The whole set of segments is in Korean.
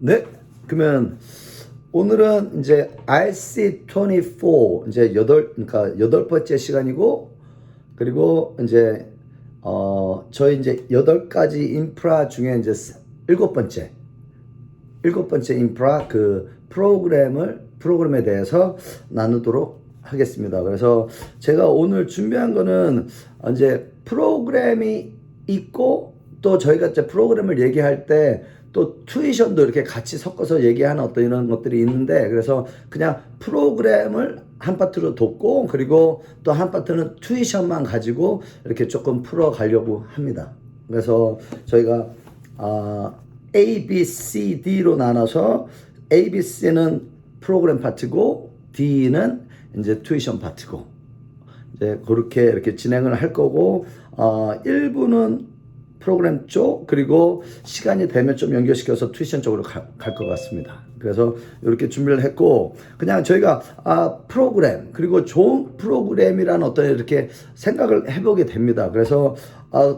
네, 그러면 오늘은 이제 RC24 이제 그러니까 여덟 번째 시간이고, 그리고 이제 저희 이제 8가지 인프라 중에 이제 일곱 번째 인프라 그 프로그램에 대해서 나누도록 하겠습니다. 그래서 제가 오늘 준비한 거는 이제 프로그램이 있고, 또 저희가 이제 프로그램을 얘기할 때 또 튜이션도 이렇게 같이 섞어서 얘기하는 어떤 이런 것들이 있는데, 그래서 그냥 프로그램을 한 파트로 뒀고, 그리고 또 한 파트는 튜이션만 가지고 이렇게 조금 풀어 가려고 합니다. 그래서 저희가 A, B, C, D로 나눠서 A, B, C는 프로그램 파트고 D는 이제 튜이션 파트고, 이제 그렇게 이렇게 진행을 할 거고, 1부는 프로그램 쪽, 그리고 시간이 되면 좀 연결시켜서 튜이션 쪽으로 갈 것 같습니다. 그래서 이렇게 준비를 했고, 그냥 저희가 프로그램, 그리고 좋은 프로그램이라는 어떤 이렇게 생각을 해보게 됩니다. 그래서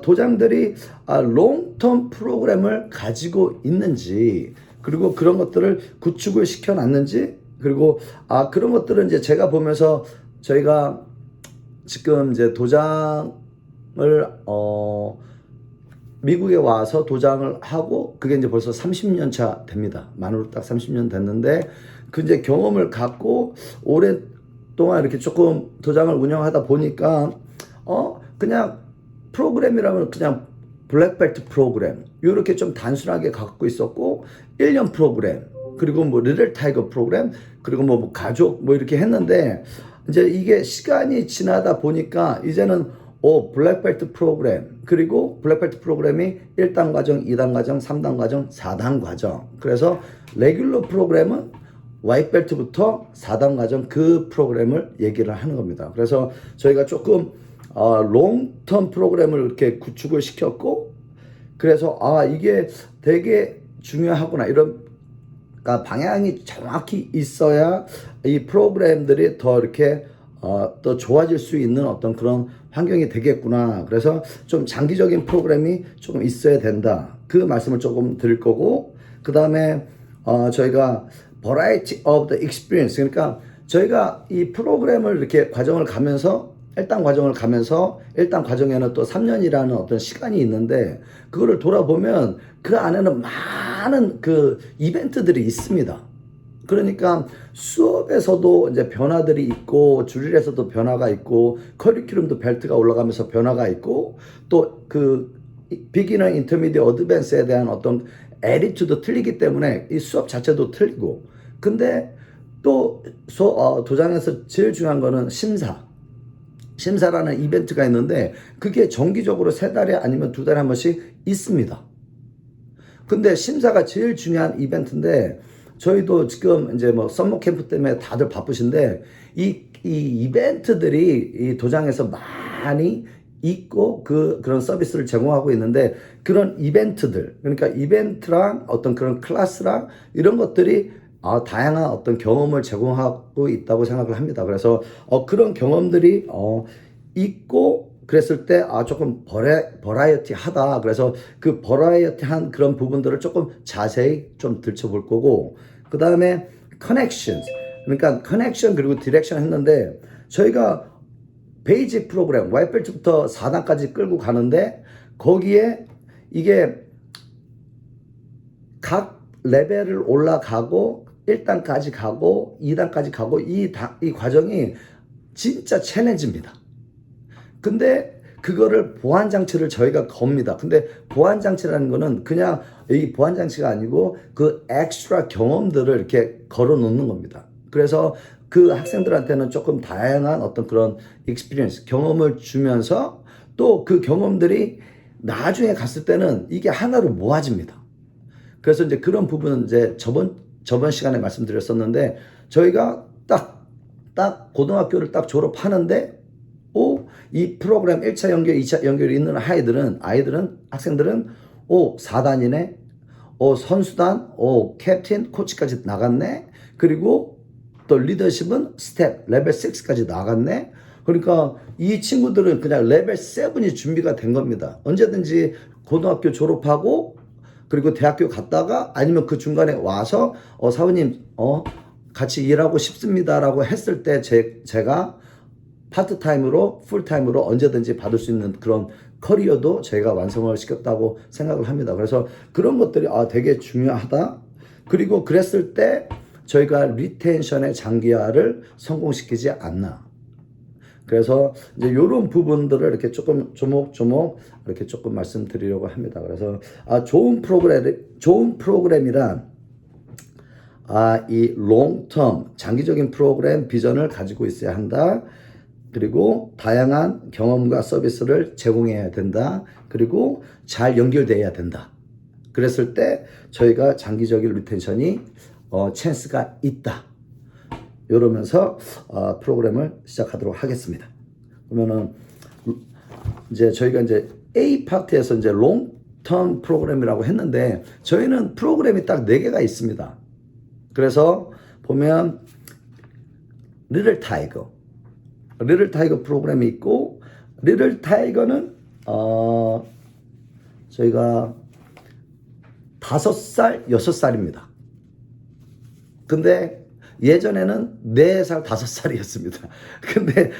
도장들이 롱텀 프로그램을 가지고 있는지, 그리고 그런 것들을 구축을 시켜놨는지, 그리고 그런 것들은 이제 제가 보면서 저희가 지금 이제 도장을 미국에 와서 도장을 하고, 그게 이제 벌써 30년 차 됩니다. 만으로 딱 30년 됐는데, 그 이제 경험을 갖고 오랫동안 이렇게 조금 도장을 운영하다 보니까 그냥 프로그램이라면 그냥 블랙벨트 프로그램 이렇게 좀 단순하게 갖고 있었고, 1년 프로그램, 그리고 뭐 리틀 타이거 프로그램, 그리고 뭐 가족 뭐 이렇게 했는데, 이제 이게 시간이 지나다 보니까 이제는 블랙벨트 프로그램, 그리고 블랙벨트 프로그램이 1단 과정, 2단 과정, 3단 과정, 4단 과정. 그래서 레귤러 프로그램은 화이트벨트부터 4단 과정 그 프로그램을 얘기를 하는 겁니다. 그래서 저희가 조금 롱텀 프로그램을 이렇게 구축을 시켰고, 그래서 이게 되게 중요하구나, 이런 방향이 정확히 있어야 이 프로그램들이 더 이렇게 또 좋아질 수 있는 어떤 그런 환경이 되겠구나. 그래서 좀 장기적인 프로그램이 조금 있어야 된다, 그 말씀을 조금 드릴 거고, 그 다음에 저희가 variety of the experience, 그러니까 저희가 이 프로그램을 이렇게 과정을 가면서 1단 과정을 가면서 1단 과정에는 또 3년이라는 어떤 시간이 있는데, 그거를 돌아보면 그 안에는 많은 그 이벤트들이 있습니다. 그러니까 수업에서도 이제 변화들이 있고, 주일에서도 변화가 있고, 커리큘럼도 벨트가 올라가면서 변화가 있고, 또 그 비기너, 인터미디어, 어드밴스에 대한 어떤 애리튜도 틀리기 때문에 이 수업 자체도 틀리고, 근데 또 도장에서 제일 중요한 거는 심사라는 이벤트가 있는데, 그게 정기적으로 3달에 아니면 2달에 한 번씩 있습니다. 근데 심사가 제일 중요한 이벤트인데, 저희도 지금 이제 뭐 썸머 캠프 때문에 다들 바쁘신데, 이 이벤트들이 이 도장에서 많이 있고, 그런 서비스를 제공하고 있는데, 그런 이벤트들, 그러니까 이벤트랑 어떤 그런 클래스랑 이런 것들이 다양한 어떤 경험을 제공하고 있다고 생각을 합니다. 그래서 그런 경험들이 있고, 그랬을 때 조금 버라이어티 하다. 그래서 그 버라이어티한 그런 부분들을 조금 자세히 좀 들춰볼 거고, 그 다음에 커넥션, 그러니까 커넥션 그리고 디렉션 했는데, 저희가 베이직 프로그램 화이트벨트부터 4단까지 끌고 가는데, 거기에 이게 각 레벨을 올라가고 1단까지 가고 2단까지 가고, 이 과정이 진짜 챌린지입니다. 근데 그거를 보안장치를 저희가 겁니다. 근데 보안장치라는 거는 그냥 이 보안장치가 아니고 그 엑스트라 경험들을 이렇게 걸어 놓는 겁니다. 그래서 그 학생들한테는 조금 다양한 어떤 그런 익스피리언스, 경험을 주면서, 또 그 경험들이 나중에 갔을 때는 이게 하나로 모아집니다. 그래서 이제 그런 부분은 이제 저번 시간에 말씀드렸었는데, 저희가 딱 고등학교를 딱 졸업하는데, 이 프로그램 1차 연결, 2차 연결이 있는 학생들은 4단이네, 선수단, 캡틴, 코치까지 나갔네, 그리고 또 리더십은 스텝, 레벨 6까지 나갔네. 그러니까 이 친구들은 그냥 레벨 7이 준비가 된 겁니다. 언제든지 고등학교 졸업하고 그리고 대학교 갔다가 아니면 그 중간에 와서 사부님 같이 일하고 싶습니다라고 했을 때 제가 파트타임으로 풀타임으로 언제든지 받을 수 있는 그런 커리어도 제가 완성을 시켰다고 생각을 합니다. 그래서 그런 것들이 되게 중요하다. 그리고 그랬을 때 저희가 리텐션의 장기화를 성공시키지 않나. 그래서 이제 이런 부분들을 이렇게 조금 조목조목 이렇게 조금 말씀드리려고 합니다. 그래서 좋은 프로그램이란 이 롱텀 장기적인 프로그램 비전을 가지고 있어야 한다. 그리고 다양한 경험과 서비스를 제공해야 된다. 그리고 잘 연결돼야 된다. 그랬을 때 저희가 장기적인 리텐션이 찬스가 있다. 이러면서 프로그램을 시작하도록 하겠습니다. 그러면은 이제 저희가 이제 A 파트에서 이제 롱텀 프로그램이라고 했는데 저희는 프로그램이 딱 4개가 있습니다. 그래서 보면 리틀 타이거 프로그램이 있고 리틀 타이거는 저희가 5살, 6살입니다. 근데 예전에는 4살, 5살이었습니다. 근데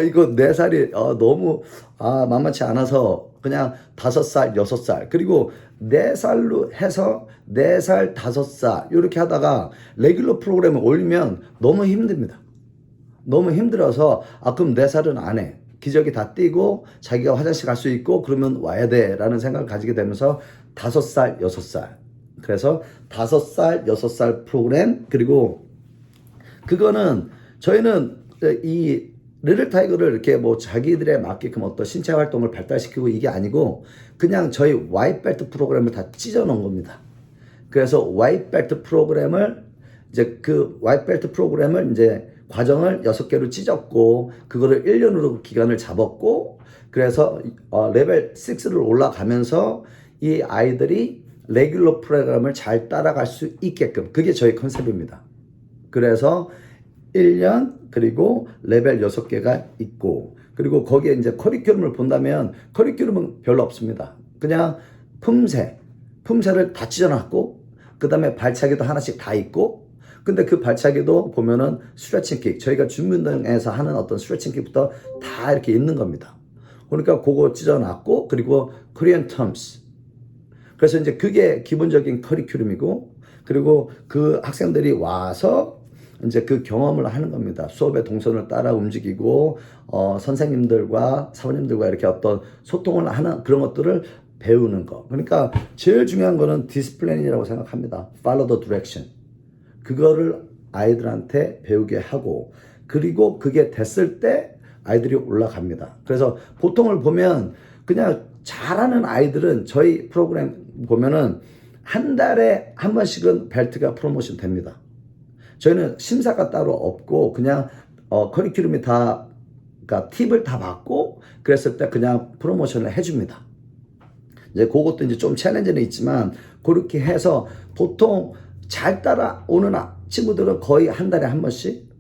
이거 4살이 너무 만만치 않아서 그냥 5살, 6살 그리고 4살로 해서 4살, 5살 이렇게 하다가 레귤러 프로그램을 올리면 너무 힘듭니다. 너무 힘들어서 그럼 4살은 안 해. 기저귀 다 띄고 자기가 화장실 갈 수 있고 그러면 와야 돼 라는 생각을 가지게 되면서 5살, 6살 그래서 5살, 6살 프로그램 그리고 그거는 저희는 이 리틀 타이거를 이렇게 뭐 자기들에 맞게끔 어떤 신체 활동을 발달시키고 이게 아니고 그냥 저희 와이트 벨트 프로그램을 다 찢어 놓은 겁니다. 그래서 와이트 벨트 프로그램을 이제 그 와이트 벨트 프로그램을 이제 과정을 6개로 찢었고 그거를 1년으로 기간을 잡았고 그래서 레벨 6를 올라가면서 이 아이들이 레귤러 프로그램을 잘 따라갈 수 있게끔 그게 저희 컨셉입니다. 그래서 1년 그리고 레벨 6개가 있고 그리고 거기에 이제 커리큘럼을 본다면 커리큘럼은 별로 없습니다. 그냥 품새를 다 찢어놨고 그 다음에 발차기도 하나씩 다 있고 근데 그 발차기도 보면은 스트레칭킥 저희가 준비운동에서 하는 어떤 스트레칭킥부터 다 이렇게 있는 겁니다. 그러니까 그거 찢어놨고 그리고 코리안 텀스 그래서 이제 그게 기본적인 커리큘럼이고 그리고 그 학생들이 와서 이제 그 경험을 하는 겁니다. 수업의 동선을 따라 움직이고 선생님들과 사모님들과 이렇게 어떤 소통을 하는 그런 것들을 배우는 거. 그러니까 제일 중요한 거는 디스플레인이라고 생각합니다. Follow the direction. 그거를 아이들한테 배우게 하고 그리고 그게 됐을 때 아이들이 올라갑니다. 그래서 보통을 보면 그냥 잘하는 아이들은 저희 프로그램 보면은 한 달에 한 번씩은 벨트가 프로모션 됩니다. 저희는 심사가 따로 없고 그냥 커리큘럼이 다 그러니까 팁을 다 받고 그랬을 때 그냥 프로모션을 해줍니다. 이제 그것도 이제 좀 챌린지는 있지만 그렇게 해서 보통 잘 따라오는 친구들은 거의 한 달에 한 번씩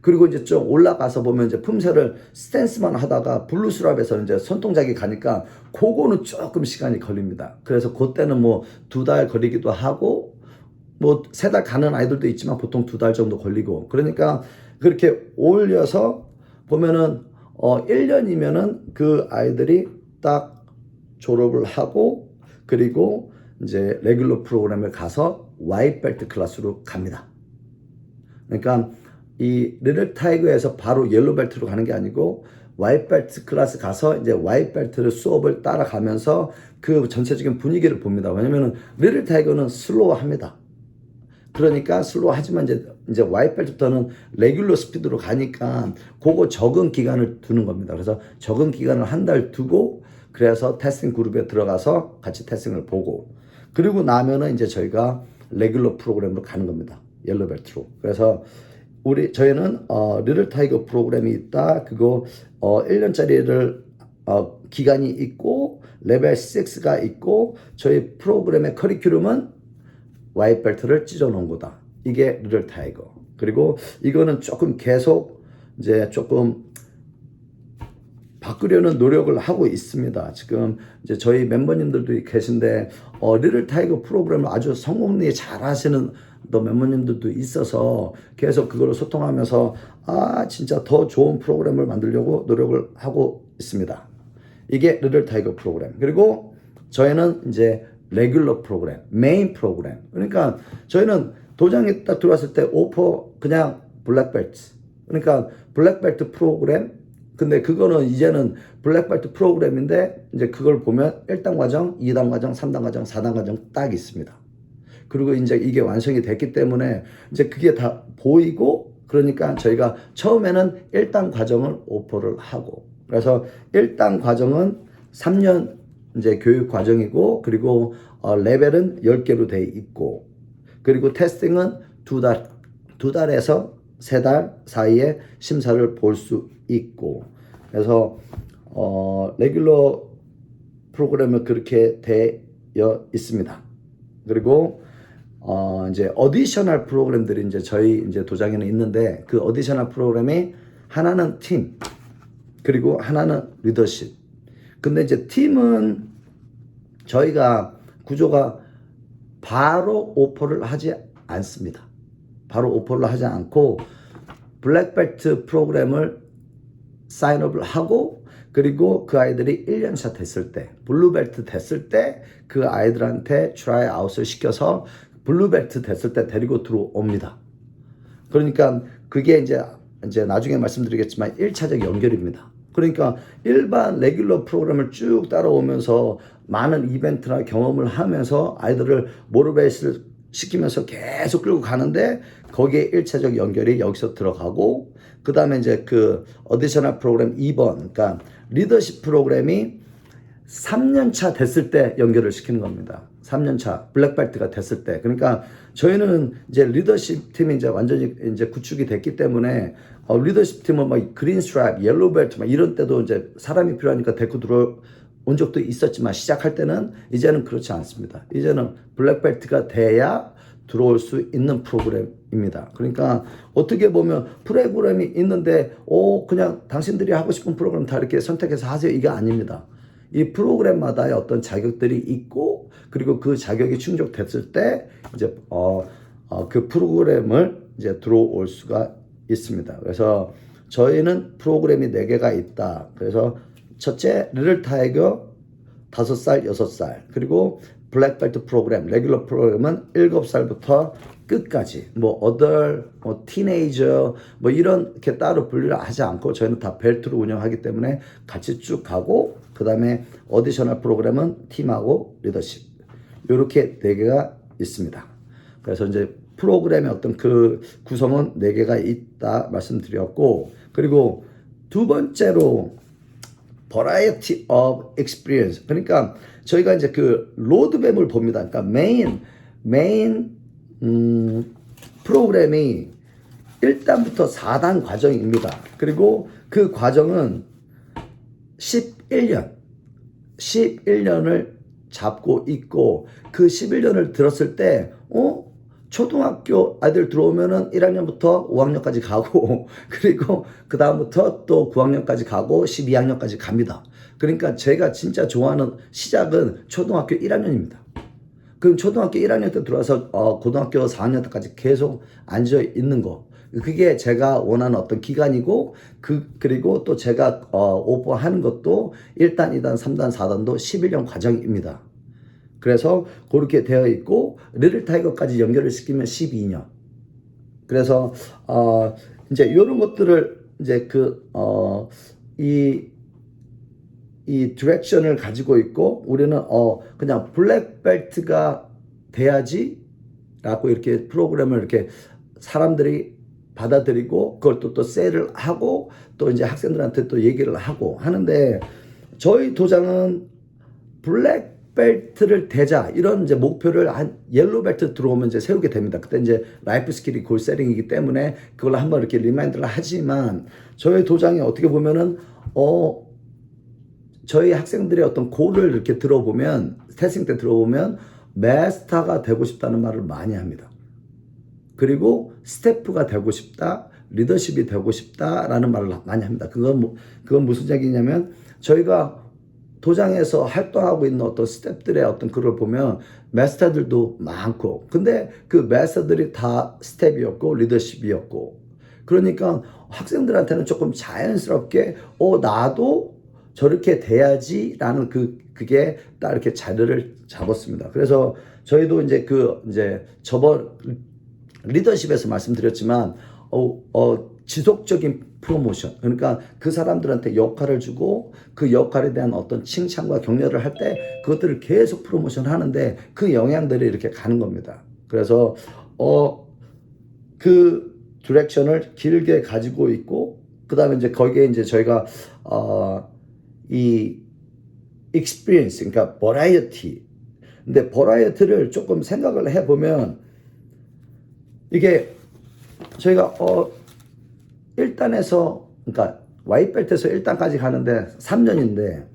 그리고 이제 좀 올라가서 보면 이제 품새를 스탠스만 하다가 블루스랍에서 이제 손동작이 가니까 그거는 조금 시간이 걸립니다. 그래서 그때는 뭐 2달 걸리기도 하고 뭐 3달 가는 아이들도 있지만 보통 2달 정도 걸리고 그러니까 그렇게 올려서 보면은 1년이면은 그 아이들이 딱 졸업을 하고 그리고 이제 레귤러 프로그램을 가서 와이트 벨트 클래스로 갑니다. 그러니까 이 리틀 타이거에서 바로 옐로 벨트로 가는 게 아니고 와이트 벨트 클래스 가서 이제 와이트 벨트를 수업을 따라가면서 그 전체적인 분위기를 봅니다. 왜냐면은 리틀 타이거는 슬로우합니다. 그러니까 슬로우하지만 이제 와이트 벨트부터는 레귤러 스피드로 가니까 그거 적응 기간을 두는 겁니다. 그래서 적응 기간을 한 달 두고 그래서 테스팅 그룹에 들어가서 같이 테스팅을 보고 그리고 나면은 이제 저희가 레귤러 프로그램으로 가는 겁니다. 옐로 벨트로. 그래서 저희는 리틀 타이거 프로그램이 있다. 그거 1년짜리를 기간이 있고 레벨 6가 있고 저희 프로그램의 커리큘럼은 와이트 벨트를 찢어 놓은 거다. 이게 리틀 타이거. 그리고 이거는 조금 계속 이제 조금 바꾸려는 노력을 하고 있습니다. 지금 이제 저희 멤버님들도 계신데 리틀 타이거 프로그램을 아주 성공리에 잘 하시는 또 멤버님들도 있어서 계속 그걸로 소통하면서 진짜 더 좋은 프로그램을 만들려고 노력을 하고 있습니다. 이게 리틀 타이거 프로그램. 그리고 저희는 이제 레귤러 프로그램, 메인 프로그램. 그러니까 저희는 도장에 딱 들어왔을 때 오퍼 그냥 블랙벨트. 그러니까 블랙벨트 프로그램. 근데 그거는 이제는 블랙벨트 프로그램인데 이제 그걸 보면 1단 과정, 2단 과정, 3단 과정, 4단 과정 딱 있습니다. 그리고 이제 이게 완성이 됐기 때문에 이제 그게 다 보이고 그러니까 저희가 처음에는 1단 과정을 오퍼를 하고 그래서 1단 과정은 3년 이제 교육 과정이고 그리고 레벨은 10개로 돼 있고 그리고 테스팅은 두 달에서 3달 사이에 심사를 볼 수 있고 그래서 레귤러 프로그램은 그렇게 되어 있습니다. 그리고 이제 어디셔널 프로그램들이 이제 저희 이제 도장에는 있는데 그 어디셔널 프로그램이 하나는 팀 그리고 하나는 리더십. 근데 이제 팀은 저희가 구조가 바로 오퍼를 하지 않습니다. 바로 오퍼를 하지 않고 블랙벨트 프로그램을 사인업을 하고 그리고 그 아이들이 1년차 됐을 때 블루벨트 됐을 때 그 아이들한테 트라이 아웃을 시켜서 블루벨트 됐을 때 데리고 들어옵니다. 그러니까 그게 이제 나중에 말씀드리겠지만 1차적 연결입니다. 그러니까 일반 레귤러 프로그램을 쭉 따라오면서 많은 이벤트나 경험을 하면서 아이들을 모티베이션을 시키면서 계속 끌고 가는데 거기에 1차적 연결이 여기서 들어가고 그 다음에 이제 그 어디셔널 프로그램 2번 그러니까 리더십 프로그램이 3년차 됐을 때 연결을 시키는 겁니다. 3년차 블랙벨트가 됐을 때. 그러니까 저희는 이제 리더십 팀이 이제 완전히 이제 구축이 됐기 때문에 리더십 팀은 막 그린 스트랩, 옐로우 벨트 막 이런 때도 이제 사람이 필요하니까 데리고 들어온 적도 있었지만 시작할 때는 이제는 그렇지 않습니다. 이제는 블랙벨트가 돼야 들어올 수 있는 프로그램입니다. 그러니까 어떻게 보면 프로그램이 있는데 그냥 당신들이 하고 싶은 프로그램 다 이렇게 선택해서 하세요. 이게 아닙니다. 이 프로그램마다의 어떤 자격들이 있고 그리고 그 자격이 충족됐을 때 이제 그 프로그램을 이제 들어올 수가 있습니다. 그래서 저희는 프로그램이 4개가 있다. 그래서 첫째 리틀 타이거 5살, 6살 그리고 블랙벨트 프로그램, 레귤러 프로그램은 7살부터 끝까지 어덜, 티네이저 이렇게 따로 분류를 하지 않고 저희는 다 벨트로 운영하기 때문에 같이 쭉 가고 그 다음에 어디셔널 프로그램은 팀하고 리더십 이렇게 4개가 있습니다. 그래서 이제 프로그램의 어떤 그 구성은 4개가 있다 말씀드렸고 그리고 두 번째로 variety of experience 그러니까 저희가 이제 그 로드맵을 봅니다. 그러니까 메인 프로그램이 1단부터 4단 과정입니다. 그리고 그 과정은 11년을 잡고 있고 그 11년을 들었을 때 초등학교 아이들 들어오면은 1학년부터 5학년까지 가고 그리고 그 다음부터 또 9학년까지 가고 12학년까지 갑니다. 그러니까 제가 진짜 좋아하는 시작은 초등학교 1학년입니다. 그럼 초등학교 1학년 때 들어와서 고등학교 4학년 때까지 계속 앉아 있는 거. 그게 제가 원하는 어떤 기간이고 그리고 또 제가 오퍼하는 것도 1단, 2단, 3단, 4단도 11년 과정입니다. 그래서 그렇게 되어 있고 리틀 타이거까지 연결을 시키면 12년. 그래서 이제 이런 것들을 이제 이 디렉션을 가지고 있고 우리는 그냥 블랙벨트가 돼야지 라고 이렇게 프로그램을 이렇게 사람들이 받아들이고 그걸 또 셀을 하고 또 이제 학생들한테 또 얘기를 하고 하는데 저희 도장은 블랙벨트를 되자 이런 이제 목표를 한 옐로우 벨트 들어오면 이제 세우게 됩니다. 그때 이제 라이프 스킬이 골세링이기 때문에 그걸 한번 이렇게 리마인드를 하지만 저희 도장이 어떻게 보면은 저희 학생들의 어떤 골을 이렇게 들어보면 테스팅 때 들어보면 마스터가 되고 싶다는 말을 많이 합니다. 그리고 스태프가 되고 싶다. 리더십이 되고 싶다라는 말을 많이 합니다. 그건 무슨 얘기냐면 저희가 도장에서 활동하고 있는 어떤 스태프들의 어떤 글을 보면 마스터들도 많고, 근데 그 마스터들이 다 스텝이었고 리더십이었고, 그러니까 학생들한테는 조금 자연스럽게 나도 저렇게 돼야지라는 그게 딱 이렇게 자리를 잡았습니다. 그래서 저희도 이제 저번 리더십에서 말씀드렸지만 지속적인 프로모션, 그러니까 그 사람들한테 역할을 주고 그 역할에 대한 어떤 칭찬과 격려를 할 때 그것들을 계속 프로모션 하는데 그 영향들이 이렇게 가는 겁니다. 그래서 그 디렉션을 길게 가지고 있고, 그 다음에 이제 거기에 이제 저희가 이 experience, 그러니까 버라이어티. 근데 버라이어티를 조금 생각을 해보면 이게 저희가 1단에서, 그러니까 와이트벨트에서 1단까지 가는데 3년인데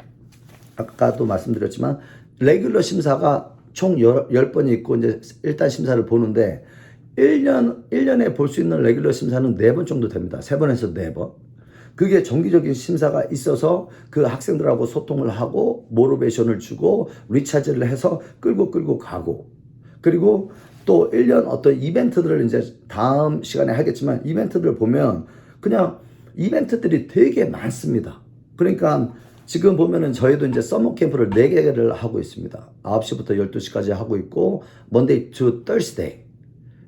아까도 말씀드렸지만 레귤러 심사가 총 10번이 있고 이제 1단 심사를 보는데 1년에 볼 수 있는 레귤러 심사는 4번 정도 됩니다. 3번에서 4번. 그게 정기적인 심사가 있어서 그 학생들하고 소통을 하고 모티베이션을 주고 리차지를 해서 끌고 가고, 그리고 또 1년 어떤 이벤트들을 이제 다음 시간에 하겠지만 이벤트들을 보면 그냥 이벤트들이 되게 많습니다. 그러니까 지금 보면은 저희도 이제 서머 캠프를 4개를 하고 있습니다. 9시부터 12시까지 하고 있고 Monday to Thursday.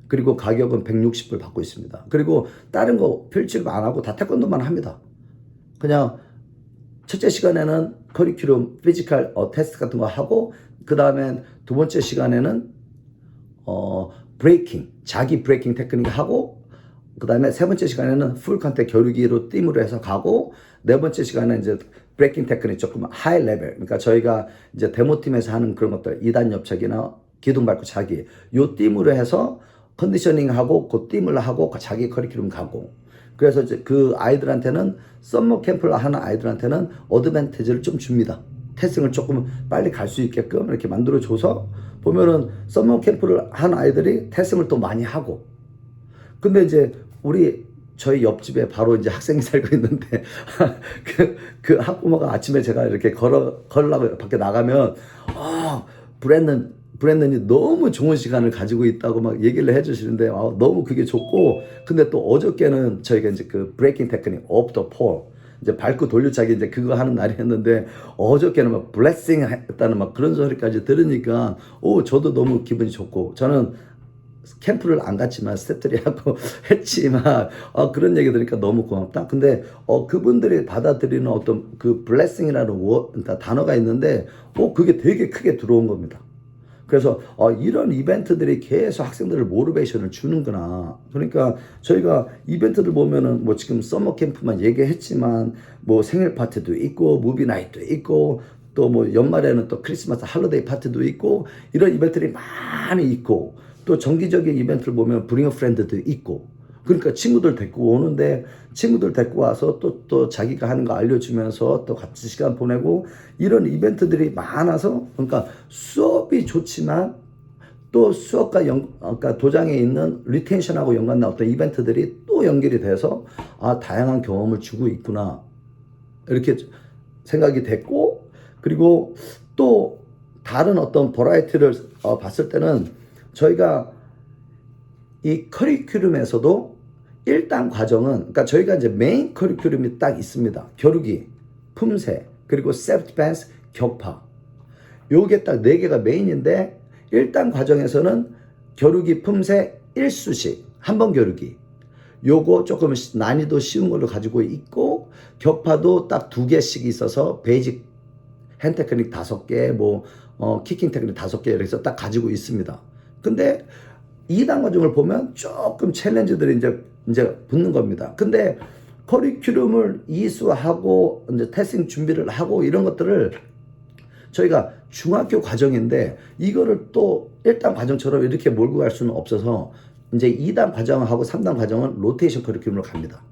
그리고 가격은 160불 받고 있습니다. 그리고 다른 거 필지를 안 하고 다 태권도만 합니다. 그냥 첫째 시간에는 커리큘럼, 피지컬 테스트 같은 거 하고, 그 다음엔 두 번째 시간에는 브레이킹, 자기 브레이킹 테크닉 하고, 그 다음에 세 번째 시간에는 풀 컨택 겨루기로 띠으로 해서 가고, 네 번째 시간에는 이제 브레이킹 테크닉 조금 하이 레벨, 그러니까 저희가 이제 데모팀에서 하는 그런 것들 2단 옆차기나 기둥 밟고 차기 요 띠으로 해서 컨디셔닝 하고 그 띠을 하고 자기 커리큘럼 가고, 그래서 이제 그 아이들한테는 썸머 캠프를 하는 아이들한테는 어드밴티지를 좀 줍니다. 테스팅을 조금 빨리 갈 수 있게끔 이렇게 만들어줘서 보면은 썸머 캠프를 한 아이들이 테스팅을 또 많이 하고, 근데 이제 저희 옆집에 바로 이제 학생이 살고 있는데 그 학부모가 아침에 제가 이렇게 걸으려고 밖에 나가면 브랜든이 너무 좋은 시간을 가지고 있다고 막 얘기를 해주시는데 너무 그게 좋고, 근데 또 어저께는 저희가 이제 그 브레이킹 테크닉 off the pole 이제 밟고 돌려차기 이제 그거 하는 날이었는데 어저께는 막 블레싱 했다는 막 그런 소리까지 들으니까 저도 너무 기분이 좋고, 저는 캠프를 안 갔지만 스태프들이 하고 했지만 그런 얘기 들으니까 너무 고맙다. 근데 그분들이 받아들이는 어떤 그 블레싱이라는 그러니까 단어가 있는데 그게 되게 크게 들어온 겁니다. 그래서 이런 이벤트들이 계속 학생들을 모티베이션을 주는구나. 그러니까 저희가 이벤트들 보면은 뭐 지금 서머 캠프만 얘기했지만 뭐 생일 파티도 있고 무비 나이트도 있고 또 뭐 연말에는 또 크리스마스 할로데이 파티도 있고 이런 이벤트들이 많이 있고, 또 정기적인 이벤트를 보면 브링 어 프렌드도 있고, 그러니까 친구들 데리고 오는데 친구들 데리고 와서 또 자기가 하는 거 알려주면서 또 같이 시간 보내고 이런 이벤트들이 많아서, 그러니까 수업이 좋지만 또 수업과 그러니까 도장에 있는 리텐션하고 연관된 어떤 이벤트들이 또 연결이 돼서 다양한 경험을 주고 있구나 이렇게 생각이 됐고, 그리고 또 다른 어떤 버라이티를 봤을 때는 저희가 이 커리큘럼에서도 1단 과정은, 그러니까 저희가 이제 메인 커리큘럼이 딱 있습니다. 겨루기, 품새, 그리고 셀프 디펜스, 격파. 요게 딱 4개가 메인인데 1단 과정에서는 겨루기, 품새 1수씩 한 번 겨루기. 요거 조금 난이도 쉬운 걸로 가지고 있고, 격파도 딱 2개씩 있어서 베이직 핸드 테크닉 5개, 키킹 테크닉 5개 이렇게 해서 딱 가지고 있습니다. 근데 2단 과정을 보면 조금 챌린지들이 이제 붙는 겁니다. 근데 커리큘럼을 이수하고 이제 테스팅 준비를 하고 이런 것들을 저희가 중학교 과정인데 이거를 또 1단 과정처럼 이렇게 몰고 갈 수는 없어서 이제 2단 과정하고 3단 과정은 로테이션 커리큘럼으로 갑니다.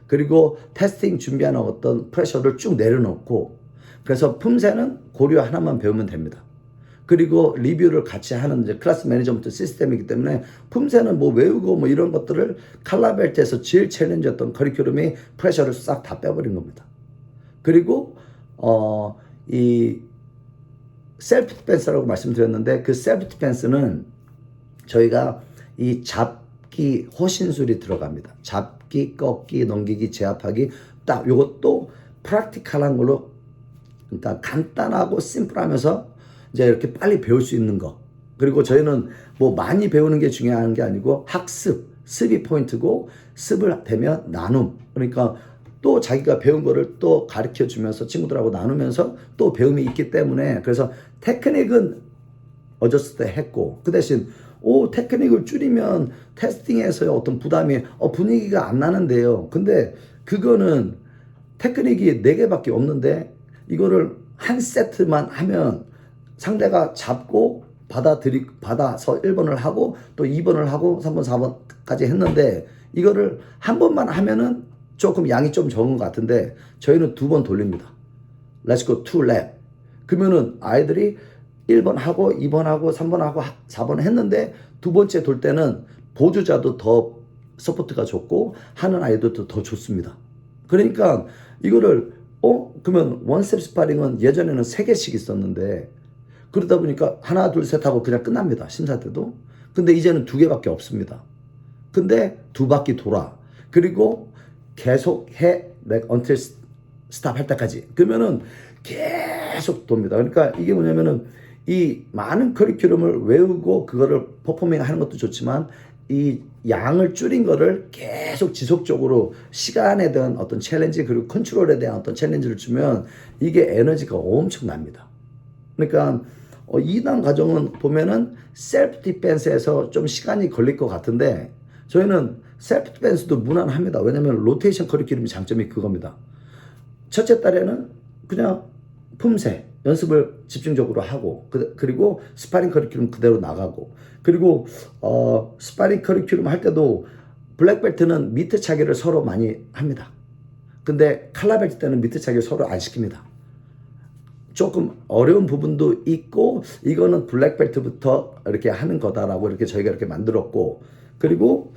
그리고 테스팅 준비하는 어떤 프레셔를 쭉 내려놓고, 그래서 품새는 고려 하나만 배우면 됩니다. 그리고 리뷰를 같이 하는 이제 클래스 매니지먼트 시스템이기 때문에 품새는 뭐 외우고 뭐 이런 것들을 칼라벨트에서 제일 챌린지였던 커리큘럼이 프레셔를 싹 다 빼버린 겁니다. 그리고 이 셀프 디펜스라고 말씀드렸는데 그 셀프 디펜스는 저희가 이 잡기 호신술이 들어갑니다. 잡기, 꺾기, 넘기기, 제압하기 딱 요것도 프랙티컬한 걸로 그러니까 간단하고 심플하면서 이제 이렇게 빨리 배울 수 있는 거. 그리고 저희는 뭐 많이 배우는 게 중요한 게 아니고 학습, 습이 포인트고 습을 되면 나눔. 그러니까 또 자기가 배운 거를 또 가르쳐 주면서 친구들하고 나누면서 또 배움이 있기 때문에 그래서 테크닉은 어저스트 했고 그 대신 테크닉을 줄이면 테스팅에서의 어떤 부담이 분위기가 안 나는데요. 근데 그거는 테크닉이 4개밖에 없는데 이거를 한 세트만 하면 상대가 잡고 받아서 1번을 하고 또 2번을 하고 3번, 4번까지 했는데 이거를 한 번만 하면은 조금 양이 좀 적은 것 같은데 저희는 2번 돌립니다. Let's go 2 lap. 그러면은 아이들이 1번 하고 2번 하고 3번 하고 4번 했는데 두 번째 돌 때는 보조자도 더 서포트가 좋고 하는 아이들도 더 좋습니다. 그러니까 이거를 그러면 원스텝 스파링은 예전에는 3개씩 있었는데 그러다 보니까 하나 둘 셋 하고 그냥 끝납니다. 심사 때도. 근데 이제는 2개밖에 없습니다. 근데 2바퀴 돌아. 그리고 계속 해 until stop 할 때까지. 그러면은 계속 돕니다. 그러니까 이게 뭐냐면은 이 많은 커리큘럼을 외우고 그거를 퍼포밍 하는 것도 좋지만 이 양을 줄인 거를 계속 지속적으로 시간에 대한 어떤 챌린지 그리고 컨트롤에 대한 어떤 챌린지를 주면 이게 에너지가 엄청납니다. 그러니까 2단 과정은 보면은 셀프 디펜스에서 좀 시간이 걸릴 것 같은데 저희는 셀프 디펜스도 무난합니다. 왜냐면 로테이션 커리큘럼의 장점이 그겁니다. 첫째 달에는 그냥 품새 연습을 집중적으로 하고 그리고 스파링 커리큘럼 그대로 나가고 그리고 스파링 커리큘럼 할 때도 블랙벨트는 미트 차기를 서로 많이 합니다. 근데 칼라벨트 때는 미트 차기를 서로 안 시킵니다. 조금 어려운 부분도 있고 이거는 블랙벨트부터 이렇게 하는 거다라고 이렇게 저희가 이렇게 만들었고 그리고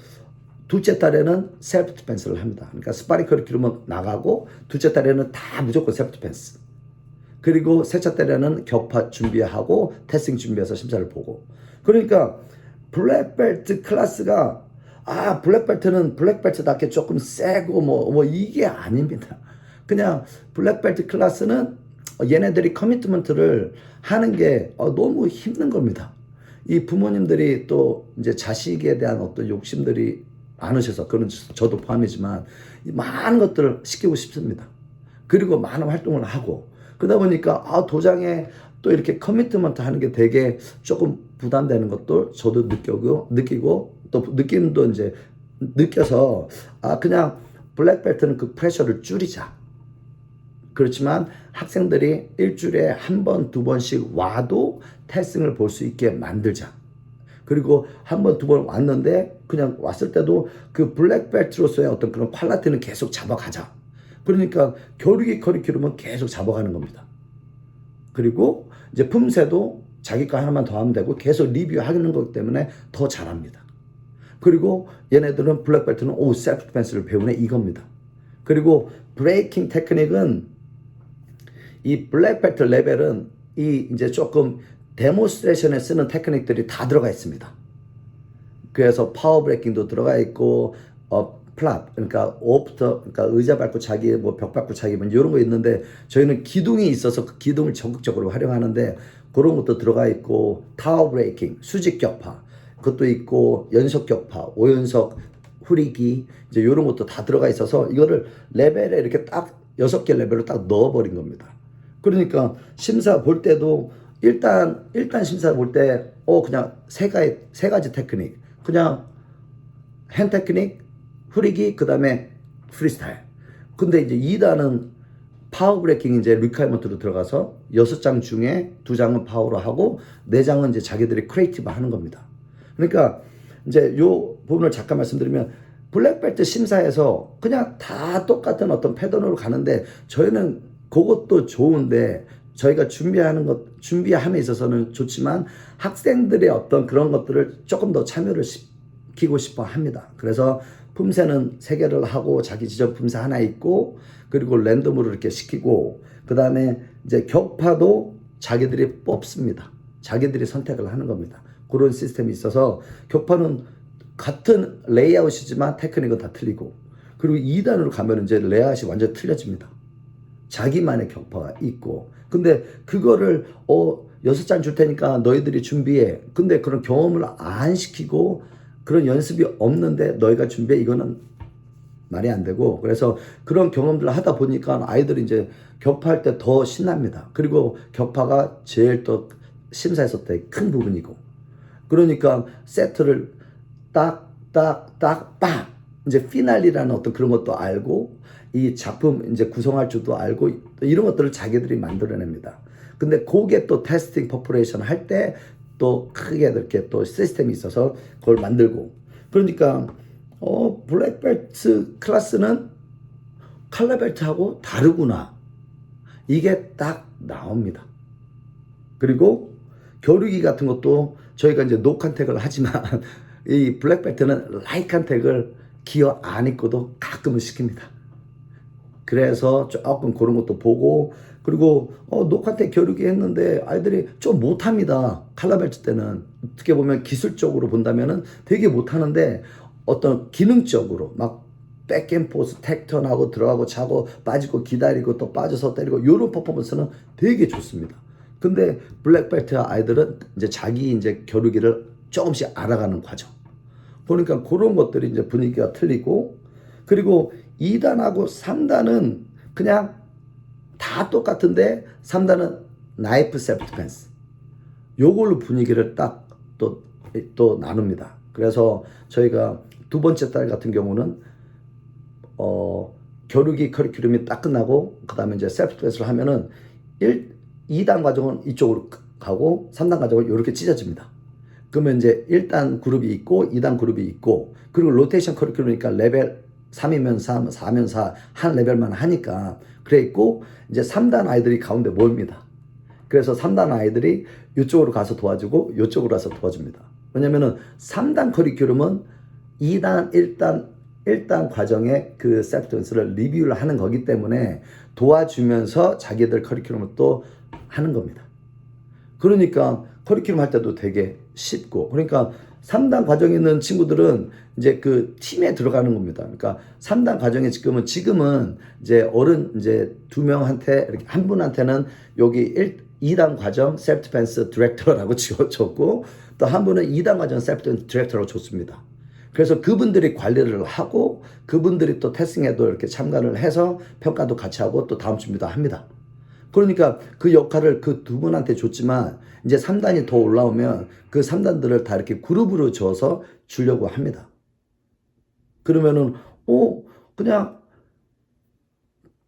둘째 달에는 셀프 디펜스를 합니다. 그러니까 스파링 커리큘럼은 나가고 둘째 달에는 다 무조건 셀프 디펜스. 그리고 셋째 달에는 격파 준비하고 테스팅 준비해서 심사를 보고. 그러니까 블랙벨트 클래스가 블랙벨트는 블랙벨트답게 조금 세고 뭐 이게 아닙니다. 그냥 블랙벨트 클래스는 얘네들이 커미트먼트를 하는 게 너무 힘든 겁니다. 이 부모님들이 또 이제 자식에 대한 어떤 욕심들이 많으셔서 그런 저도 포함이지만 많은 것들을 시키고 싶습니다. 그리고 많은 활동을 하고 그러다 보니까 도장에 또 이렇게 커미트먼트 하는 게 되게 조금 부담되는 것도 저도 느끼고 또 느낌도 이제 느껴서 그냥 블랙벨트는 그 프레셔를 줄이자. 그렇지만 학생들이 일주일에 한 번, 2번씩 와도 테스팅을 볼 수 있게 만들자. 그리고 한 번, 2번 왔는데 그냥 왔을 때도 그 블랙벨트로서의 어떤 그런 퀄리티는 계속 잡아가자. 그러니까 교육의 커리큘럼은 계속 잡아가는 겁니다. 그리고 이제 품새도 자기 거 하나만 더 하면 되고 계속 리뷰하는 거기 때문에 더 잘합니다. 그리고 얘네들은 블랙벨트는 셀프 디펜스를 배우네 이겁니다. 그리고 브레이킹 테크닉은 이 블랙벨트 레벨은 이 이제 조금 데모스트레이션에 쓰는 테크닉들이 다 들어가 있습니다. 그래서 파워 브레이킹도 들어가 있고 플랍 그러니까 그러니까 의자 밟고 차기 뭐 벽 밟고 차기 뭐 이런 거 있는데 저희는 기둥이 있어서 그 기둥을 적극적으로 활용하는데 그런 것도 들어가 있고 타워 브레이킹 수직 격파 그것도 있고 연속 격파 5연속 후리기 이제 이런 것도 다 들어가 있어서 이거를 레벨에 이렇게 딱 6개 레벨로 딱 넣어버린 겁니다. 그러니까 심사 볼 때도 일단 심사 볼 때 그냥 세 가지 테크닉 그냥 핸 테크닉 후리기 그다음에 프리스타일. 근데 이제 2단은 파워 브레이킹 이제 리퀘어먼트로 들어가서 6장 중에 2장은 파워로 하고 4장은 이제 자기들이 크리에이티브 하는 겁니다. 그러니까 이제 요 부분을 잠깐 말씀드리면 블랙벨트 심사에서 그냥 다 똑같은 어떤 패턴으로 가는데 저희는 그것도 좋은데 저희가 준비함에 있어서는 좋지만 학생들의 어떤 그런 것들을 조금 더 참여를 시키고 싶어 합니다. 그래서 품새는 3개를 하고 자기 지정 품새 하나 있고, 그리고 랜덤으로 이렇게 시키고, 그 다음에 이제 격파도 자기들이 뽑습니다. 자기들이 선택을 하는 겁니다. 그런 시스템이 있어서 격파는 같은 레이아웃이지만 테크닉은 다 틀리고, 그리고 2단으로 가면 이제 레이아웃이 완전 틀려집니다. 자기만의 격파가 있고. 근데 그거를 6잔 줄 테니까 너희들이 준비해. 근데 그런 경험을 안 시키고 그런 연습이 없는데 너희가 준비해, 이거는 말이 안 되고. 그래서 그런 경험들을 하다 보니까 아이들이 이제 격파할 때 더 신납니다. 그리고 격파가 제일 또 심사에서 되게 큰 부분이고, 그러니까 세트를 딱 이제 피날리라는 어떤 그런 것도 알고, 이 작품 이제 구성할 줄도 알고, 이런 것들을 자기들이 만들어냅니다. 근데 그게 또 테스팅 퍼포레이션 할 때 또 크게 이렇게 또 시스템이 있어서 그걸 만들고. 그러니까 블랙벨트 클래스는 칼라벨트하고 다르구나, 이게 딱 나옵니다. 그리고 교류기 같은 것도 저희가 이제 노 컨택을 하지만 이 블랙벨트는 라이 컨택을 기어 안 입고도 가끔은 시킵니다. 그래서 조금 그런 것도 보고, 그리고 녹화때 겨루기 했는데 아이들이 좀 못합니다. 칼라벨트 때는 어떻게 보면 기술적으로 본다면은 되게 못하는데, 어떤 기능적으로 막 백앤포스 택턴하고 들어가고 차고 빠지고 기다리고 또 빠져서 때리고, 요런 퍼포먼스는 되게 좋습니다. 근데 블랙벨트 아이들은 이제 자기 이제 겨루기를 조금씩 알아가는 과정. 그러니까 그런 것들이 이제 분위기가 틀리고, 그리고 2단하고 3단은 그냥 다 똑같은데 3단은 나이프 셀프 디펜스, 요걸로 분위기를 딱 또 나눕니다. 그래서 저희가 2번째 딸 같은 경우는 겨루기 커리큘럼이 딱 끝나고 그 다음에 이제 셀프 디펜스를 하면은 2단 과정은 이쪽으로 가고 3단 과정은 이렇게 찢어집니다. 그러면 이제 1단 그룹이 있고 2단 그룹이 있고, 그리고 로테이션 커리큘럼이니까 레벨 3이면 3, 4면 4, 한 레벨만 하니까 그래 있고, 이제 3단 아이들이 가운데 모입니다. 그래서 3단 아이들이 이쪽으로 가서 도와주고 이쪽으로 가서 도와줍니다. 왜냐면은 3단 커리큘럼은 2단, 1단 과정의 그 셀프 디펜스를 리뷰를 하는 거기 때문에 도와주면서 자기들 커리큘럼을 또 하는 겁니다. 그러니까 커리큘럼 할 때도 되게 쉽고, 그러니까 3단 과정에 있는 친구들은 이제 그 팀에 들어가는 겁니다. 그러니까 3단 과정에 지금은 이제 어른 이제 2명한테 이렇게 한 분한테는 여기 2단 과정 셀프 디펜스 디렉터라고 줬고, 또 한 분은 2단 과정 셀프 디펜스 디렉터라고 줬습니다. 그래서 그분들이 관리를 하고, 그분들이 또 테스팅에도 이렇게 참가를 해서 평가도 같이 하고 또 다음 주입니다 합니다. 그러니까 그 역할을 그 2분한테 줬지만, 이제 3단이 더 올라오면 그 3단들을 다 이렇게 그룹으로 줘서 주려고 합니다. 그러면은 그냥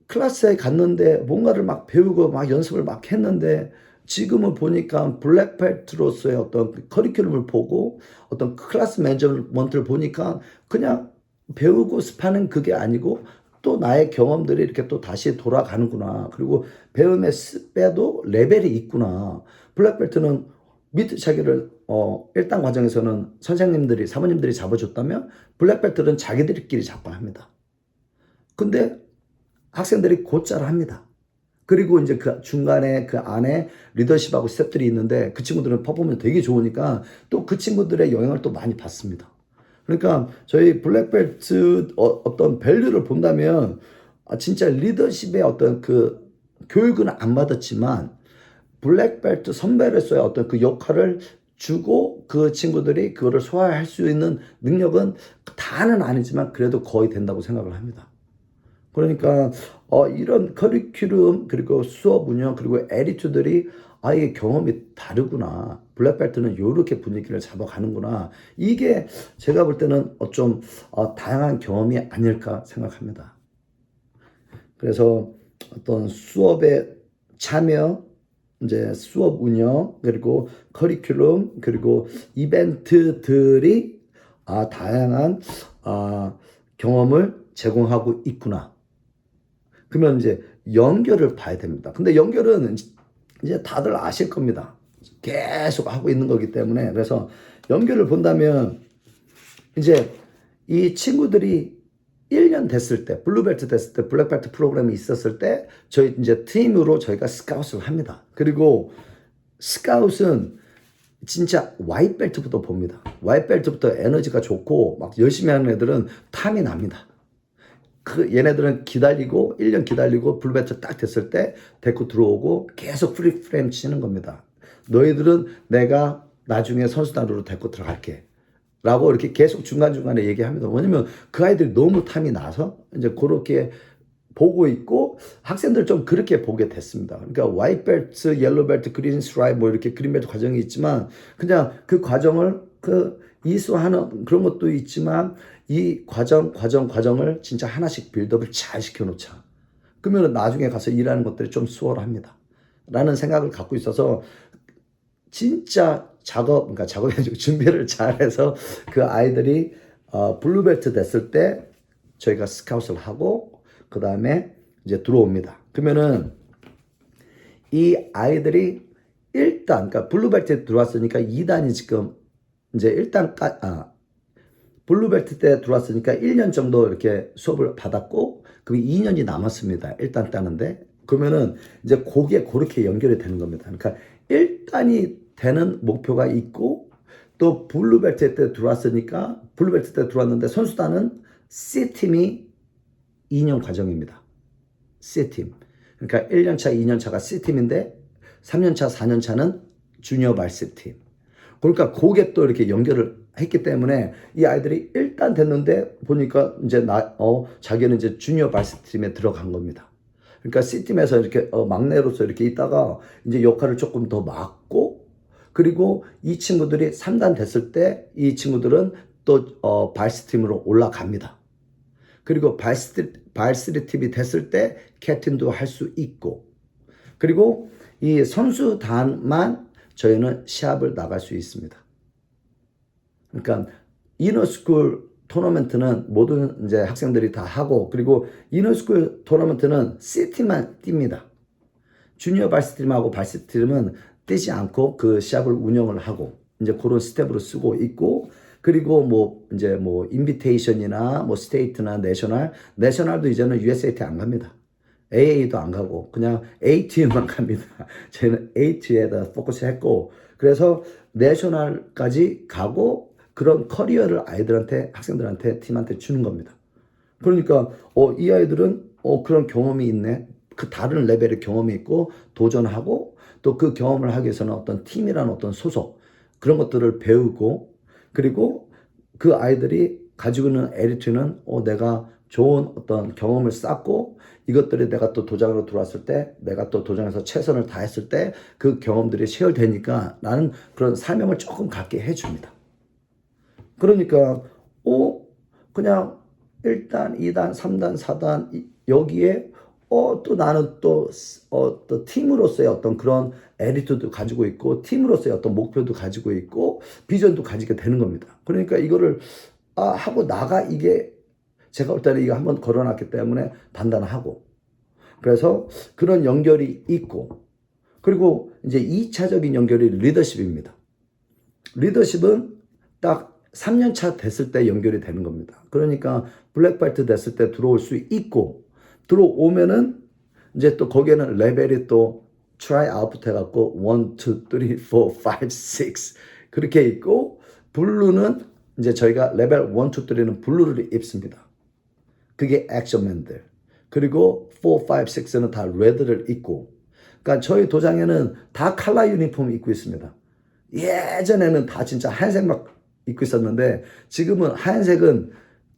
클래스에 갔는데 뭔가를 막 배우고 막 연습을 막 했는데, 지금은 보니까 블랙벨트로서의 어떤 커리큘럼을 보고 어떤 클래스 매니저먼트를 보니까 그냥 배우고 습하는 그게 아니고 또 나의 경험들이 이렇게 또 다시 돌아가는구나. 그리고 배움의 습에도 레벨이 있구나. 블랙벨트는 미트 차기를 1단 과정에서는 선생님들이 사모님들이 잡아줬다면, 블랙벨트는 자기들끼리 잡아 합니다. 근데 학생들이 곧잘 합니다. 그리고 이제 그 중간에 그 안에 리더십하고 스텝들이 있는데, 그 친구들은 퍼포먼스 되게 좋으니까 또 그 친구들의 영향을 또 많이 받습니다. 그러니까 저희 블랙벨트 어떤 밸류를 본다면, 진짜 리더십의 어떤 그 교육은 안 받았지만 블랙벨트 선배로서의 어떤 그 역할을 주고 그 친구들이 그거를 소화할 수 있는 능력은 다는 아니지만 그래도 거의 된다고 생각을 합니다. 그러니까 이런 커리큘럼, 그리고 수업 운영, 그리고 에리투들이 이게 경험이 다르구나. 블랙벨트는 이렇게 분위기를 잡아가는구나. 이게 제가 볼 때는 좀 다양한 경험이 아닐까 생각합니다. 그래서 어떤 수업에 참여, 이제 수업 운영, 그리고 커리큘럼, 그리고 이벤트들이 다양한 경험을 제공하고 있구나. 그러면 이제 연결을 봐야 됩니다. 근데 연결은 이제 다들 아실 겁니다. 계속 하고 있는 거기 때문에. 그래서 연결을 본다면 이제 이 친구들이 1년 됐을 때, 블루벨트 됐을 때, 블랙벨트 프로그램이 있었을 때 저희 이제 팀으로 저희가 스카웃을 합니다. 그리고 스카웃은 진짜 와이트벨트부터 봅니다. 와이트벨트부터 에너지가 좋고 막 열심히 하는 애들은 탐이 납니다. 얘네들은 기다리고 1년 기다리고 블루벨트 딱 됐을 때 데리고 들어오고 계속 프리프레임 치는 겁니다. 너희들은 내가 나중에 선수단으로 데리고 들어갈게 라고 이렇게 계속 중간중간에 얘기합니다. 왜냐면 그 아이들이 너무 탐이 나서 이제 그렇게 보고 있고 학생들 좀 그렇게 보게 됐습니다. 그러니까 화이트 벨트, 옐로우 벨트, 그린 스트라이프 뭐 이렇게 그린 벨트 과정이 있지만 그냥 그 과정을 이수하는 그런 것도 있지만 이 과정을 진짜 하나씩 빌드업을 잘 시켜놓자. 그러면 나중에 가서 일하는 것들이 좀 수월합니다. 라는 생각을 갖고 있어서 진짜 그러니까 작업이 아니고 준비를 잘해서 그 아이들이 블루벨트 됐을 때 저희가 스카웃을 하고 그 다음에 이제 들어옵니다. 그러면은 이 아이들이 일단 그러니까 블루벨트에 들어왔으니까 2단이 지금 이제 일단 블루벨트 때 들어왔으니까 1년 정도 이렇게 수업을 받았고 그럼 2년이 남았습니다. 일단 따는데 그러면은 이제 거기에 그렇게 연결이 되는 겁니다. 그러니까 1단이 되는 목표가 있고 또 블루벨트 때 들어왔으니까 블루벨트 때 들어왔는데 선수단은 C팀이 2년 과정입니다. C팀. 그러니까 1년차, 2년차가 C팀인데 3년차, 4년차는 주니어 발시팀. 그러니까 그게 또 이렇게 연결을 했기 때문에 이 아이들이 일단 됐는데 보니까 이제 자기는 이제 주니어 발시팀에 들어간 겁니다. 그러니까 C팀에서 이렇게 막내로서 이렇게 있다가 이제 역할을 조금 더 맡고 그리고 이 친구들이 3단 됐을 때 이 친구들은 또 발시팀으로 올라갑니다. 그리고 발스리 팀이 됐을 때 캡틴도 할 수 있고 그리고 이 선수단만 저희는 시합을 나갈 수 있습니다. 그러니까 이너스쿨 토너먼트는 모든 이제 학생들이 다 하고 그리고 이너스쿨 토너먼트는 C팀만 뜁니다. 주니어 발스팀하고 발스팀은 뛰지 않고 그 시합을 운영을 하고 이제 그런 스텝으로 쓰고 있고 그리고 뭐 이제 뭐 인비테이션이나 뭐 스테이트나 내셔널도 이제는 USAT 안 갑니다. AA도 안 가고 그냥 AT만 갑니다. 저희는 AT에다 포커스 했고 그래서 내셔널까지 가고 그런 커리어를 아이들한테 학생들한테 팀한테 주는 겁니다. 그러니까 이 아이들은 그런 경험이 있네. 그 다른 레벨의 경험이 있고 도전하고 또 그 경험을 하기 위해서는 어떤 팀이라는 어떤 소속 그런 것들을 배우고 그리고 그 아이들이 가지고 있는 에리트는 내가 좋은 어떤 경험을 쌓고 이것들이 내가 또 도장으로 들어왔을 때 내가 또 도장에서 최선을 다했을 때 그 경험들이 쉐어되니까 나는 그런 사명을 조금 갖게 해줍니다. 그러니까 그냥 1단, 2단, 3단, 4단 여기에 또 나는 또 팀으로서의 어떤 그런 에리트도 가지고 있고 팀으로서의 어떤 목표도 가지고 있고 비전도 가지게 되는 겁니다. 그러니까 이거를 하고 나가 이게 제가 볼 때는 이거 한번 걸어놨기 때문에 단단하고 그래서 그런 연결이 있고 그리고 이제 2차적인 연결이 리더십입니다. 리더십은 딱 3년차 됐을 때 연결이 되는 겁니다. 그러니까 블랙벨트 됐을 때 들어올 수 있고 들어오면은 이제 또 거기에는 레벨이 또 try out부터 해갖고 1, 2, 3, 4, 5, 6 그렇게 있고 블루는 이제 저희가 레벨 1, 2, 3는 블루를 입습니다. 그게 액션맨들. 그리고 4, 5, 6는 다 레드를 입고 그러니까 저희 도장에는 다 칼라 유니폼 입고 있습니다. 예전에는 다 진짜 하얀색 막 입고 있었는데 지금은 하얀색은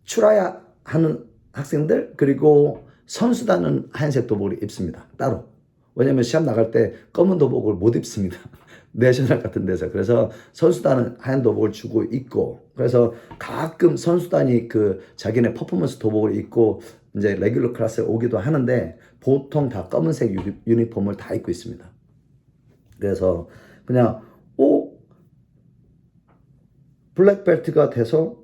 출하야 하는 학생들 그리고 선수단은 하얀색 도복을 입습니다. 따로. 왜냐면 시합 나갈 때 검은 도복을 못 입습니다. 내셔널 같은 데서. 그래서 선수단은 하얀 도복을 주고 있고 그래서 가끔 선수단이 그 자기네 퍼포먼스 도복을 입고 이제 레귤러 클래스에 오기도 하는데 보통 다 검은색 유니폼을 다 입고 있습니다. 그래서 그냥 블랙벨트가 돼서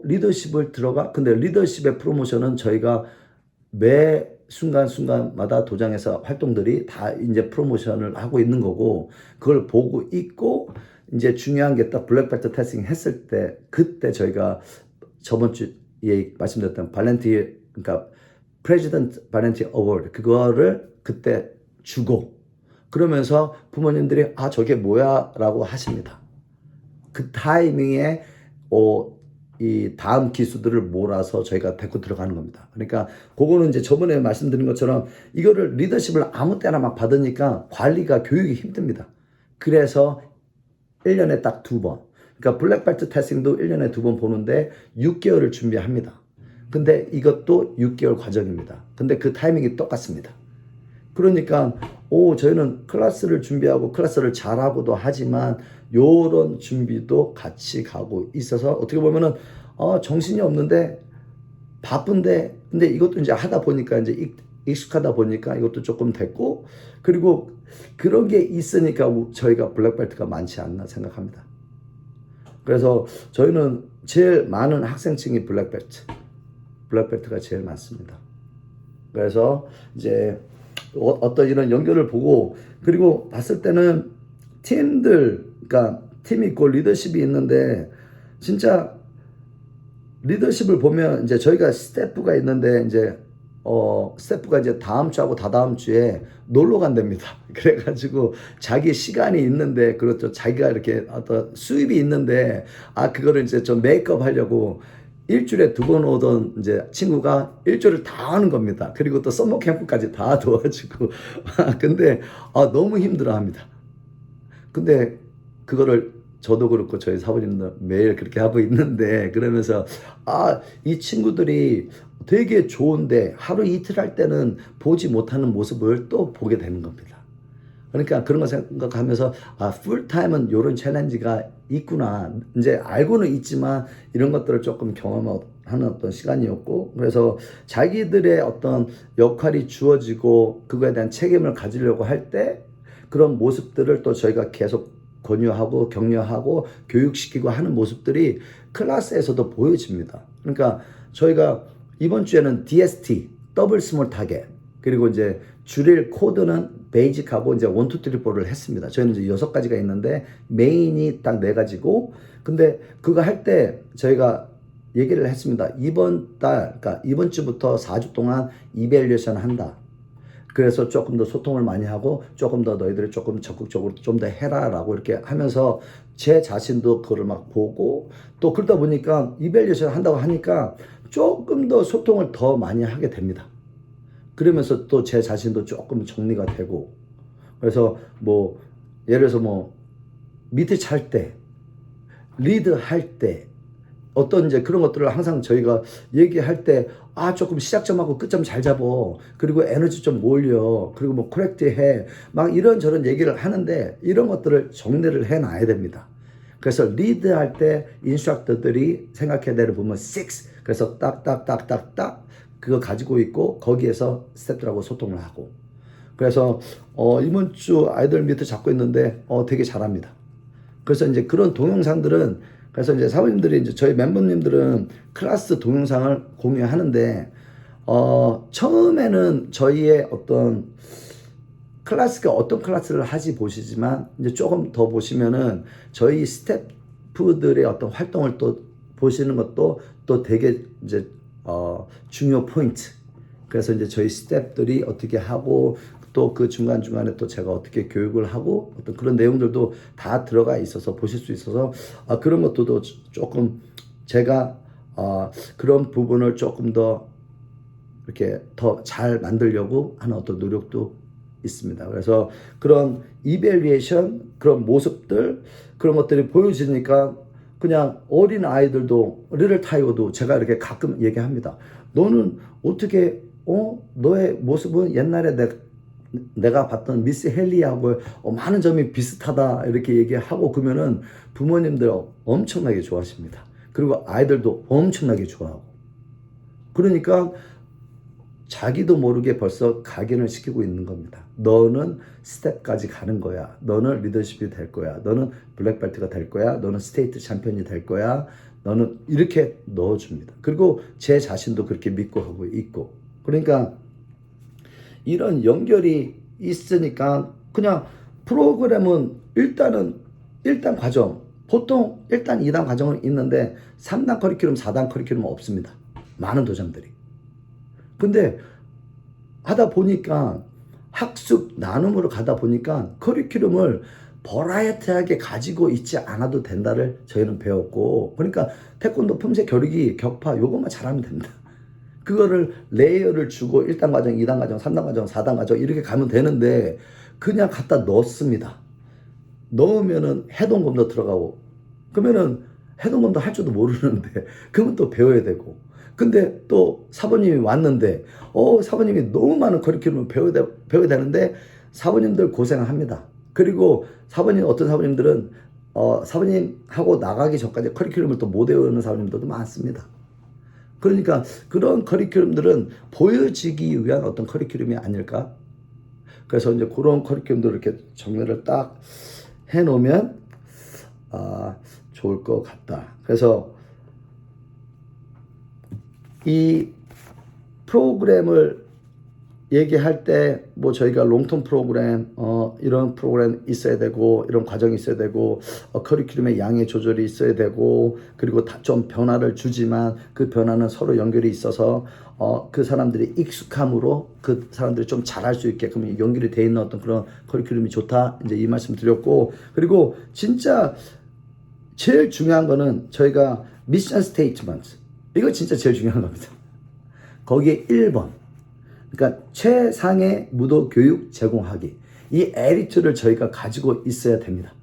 리더십을 들어가. 근데 리더십의 프로모션은 저희가 매 순간순간마다 도장에서 활동들이 다 이제 프로모션을 하고 있는 거고, 그걸 보고 있고, 이제 중요한 게 딱 블랙벨트 테스팅 했을 때, 그때 저희가 저번 주에 말씀드렸던 그러니까 프레지던트 발렌티 어워드, 그거를 그때 주고, 그러면서 부모님들이 저게 뭐야 라고 하십니다. 그 타이밍에 이 다음 기수들을 몰아서 저희가 데리고 들어가는 겁니다. 그러니까 그거는 이제 저번에 말씀드린 것처럼 이거를 리더십을 아무 때나 막 받으니까 관리가 교육이 힘듭니다. 그래서 1년에 딱 2번. 그러니까 블랙벨트 테스팅도 1년에 2번 보는데 6개월을 준비합니다. 근데 이것도 6개월 과정입니다. 근데 그 타이밍이 똑같습니다. 그러니까 저희는 클래스를 준비하고 클래스를 잘하고도 하지만 요런 준비도 같이 가고 있어서 어떻게 보면은 정신이 없는데 바쁜데, 근데 이것도 이제 하다 보니까 이제 익숙하다 보니까 이것도 조금 됐고, 그리고 그런 게 있으니까 저희가 블랙벨트가 많지 않나 생각합니다. 그래서 저희는 제일 많은 학생층이 블랙벨트가 제일 많습니다. 그래서 이제 어떤 이런 연결을 보고, 그리고 봤을 때는 그러니까 팀이 있고 리더십이 있는데, 진짜 리더십을 보면 이제 저희가 스태프가 있는데, 이제 스태프가 이제 다음 주하고 다다음 주에 놀러 간답니다. 그래가지고 자기 시간이 있는데, 그렇죠, 자기가 이렇게 어떤 수입이 있는데, 그거를 이제 좀 메이크업 하려고 일주일에 2번 오던 이제 친구가 일주일을 다 하는 겁니다. 그리고 또 썸머 캠프까지 다 도와주고 근데 너무 힘들어 합니다. 근데 그거를 저도 그렇고 저희 사부님도 매일 그렇게 하고 있는데, 그러면서 이 친구들이 되게 좋은데 하루 이틀 할 때는 보지 못하는 모습을 또 보게 되는 겁니다. 그러니까 그런 거 생각하면서 풀타임은 이런 챌린지가 있구나. 이제 알고는 있지만 이런 것들을 조금 경험하는 어떤 시간이었고, 그래서 자기들의 어떤 역할이 주어지고 그거에 대한 책임을 가지려고 할 때 그런 모습들을 또 저희가 계속 권유하고 격려하고 교육시키고 하는 모습들이 클래스에서도 보여집니다. 그러니까 저희가 이번 주에는 DST, 더블 스몰 타겟, 그리고 이제 줄일 코드는 베이직하고 이제 1, 2, 3, 4를 했습니다. 저희는 이제 6가지가 있는데 메인이 딱 4가지고, 근데 그거 할 때 저희가 얘기를 했습니다. 그러니까 이번 주부터 4주 동안 이밸류에이션 한다. 그래서 조금 더 소통을 많이 하고 조금 더 너희들이 조금 적극적으로 좀 더 해라라고 이렇게 하면서 제 자신도 그걸 막 보고, 또 그러다 보니까 이밸류에이션 한다고 하니까 조금 더 소통을 더 많이 하게 됩니다. 그러면서 또 제 자신도 조금 정리가 되고, 그래서 뭐 예를 들어서 밑에 찰 때, 리드 할 때, 어떤 이제 그런 것들을 항상 저희가 얘기할 때 조금 시작점하고 끝점 잘 잡어, 그리고 에너지 좀 올려, 그리고 코렉트 해, 막 이런저런 얘기를 하는데 이런 것들을 정리를 해놔야 됩니다. 그래서 리드할 때 인스트럭터들이 생각해야 되는 부분 6, 그래서 딱딱딱딱딱 그거 가지고 있고 거기에서 스태프들하고 소통을 하고, 그래서 이번 주 아이들 밑에 잡고 있는데 되게 잘합니다. 그래서 이제 그런 동영상들은, 그래서 이제 사부님들이 이제 저희 멤버님들은 클래스 동영상을 공유하는데 처음에는 저희의 어떤 클래스가 어떤 클래스를 하지 보시지만 이제 조금 더 보시면은 저희 스태프들의 어떤 활동을 또 보시는 것도 또 되게 이제 중요 포인트. 그래서 이제 저희 스태프들이 어떻게 하고 또 그 중간중간에 또 제가 어떻게 교육을 하고 어떤 그런 내용들도 다 들어가 있어서 보실 수 있어서 그런 것도 조금 제가 그런 부분을 조금 더 이렇게 더 잘 만들려고 하는 어떤 노력도 있습니다. 그래서 그런 이밸리에이션, 그런 모습들, 그런 것들이 보여지니까 그냥 어린 아이들도, 리틀 타이거도 제가 이렇게 가끔 얘기합니다. 너는 어떻게 너의 모습은 옛날에 내가 봤던 미스 헨리하고 많은 점이 비슷하다 이렇게 얘기하고, 그러면은 부모님들 엄청나게 좋아하십니다. 그리고 아이들도 엄청나게 좋아하고, 그러니까 자기도 모르게 벌써 각인을 시키고 있는 겁니다. 너는 스텝까지 가는 거야. 너는 리더십이 될 거야. 너는 블랙벨트가 될 거야. 너는 스테이트 챔피언이 될 거야. 너는 이렇게 넣어줍니다. 그리고 제 자신도 그렇게 믿고 하고 있고, 그러니까 이런 연결이 있으니까 그냥 프로그램은 일단 과정 보통 일단 2단 과정은 있는데 3단 커리큘럼 4단 커리큘럼은 없습니다. 많은 도장들이. 근데 하다 보니까 학습 나눔으로 가다 보니까 커리큘럼을 버라이어티하게 가지고 있지 않아도 된다를 저희는 배웠고, 그러니까 태권도 품새 겨루기 격파 요것만 잘하면 됩니다. 그거를 레이어를 주고 1단 과정, 2단 과정, 3단 과정, 4단 과정 이렇게 가면 되는데 그냥 갖다 넣습니다. 넣으면은 해동검도 들어가고, 그러면은 해동검도 할 줄도 모르는데 그러면 또 배워야 되고, 근데 또 사부님이 왔는데 사부님이 너무 많은 커리큘럼을 배워야 되는데 사부님들 고생합니다. 그리고 어떤 사부님들은 사부님하고 나가기 전까지 커리큘럼을 또 못 외우는 사부님들도 많습니다. 그러니까 그런 커리큘럼들은 보여지기 위한 어떤 커리큘럼이 아닐까? 그래서 이제 그런 커리큘럼들을 이렇게 정리를 딱 해놓으면 좋을 것 같다. 그래서 이 프로그램을 얘기할 때 뭐 저희가 롱텀 프로그램 이런 프로그램 있어야 되고 이런 과정이 있어야 되고 커리큘럼의 양의 조절이 있어야 되고, 그리고 다 좀 변화를 주지만 그 변화는 서로 연결이 있어서 그 사람들이 익숙함으로 그 사람들이 좀 잘할 수 있게끔 연결이 돼 있는 어떤 그런 커리큘럼이 좋다, 이제 이 말씀 드렸고, 그리고 진짜 제일 중요한 거는 저희가 미션 스테이트먼트, 이거 진짜 제일 중요한 겁니다. 거기에 1번, 그러니까 최상의 무도 교육 제공하기, 이 에리트를 저희가 가지고 있어야 됩니다.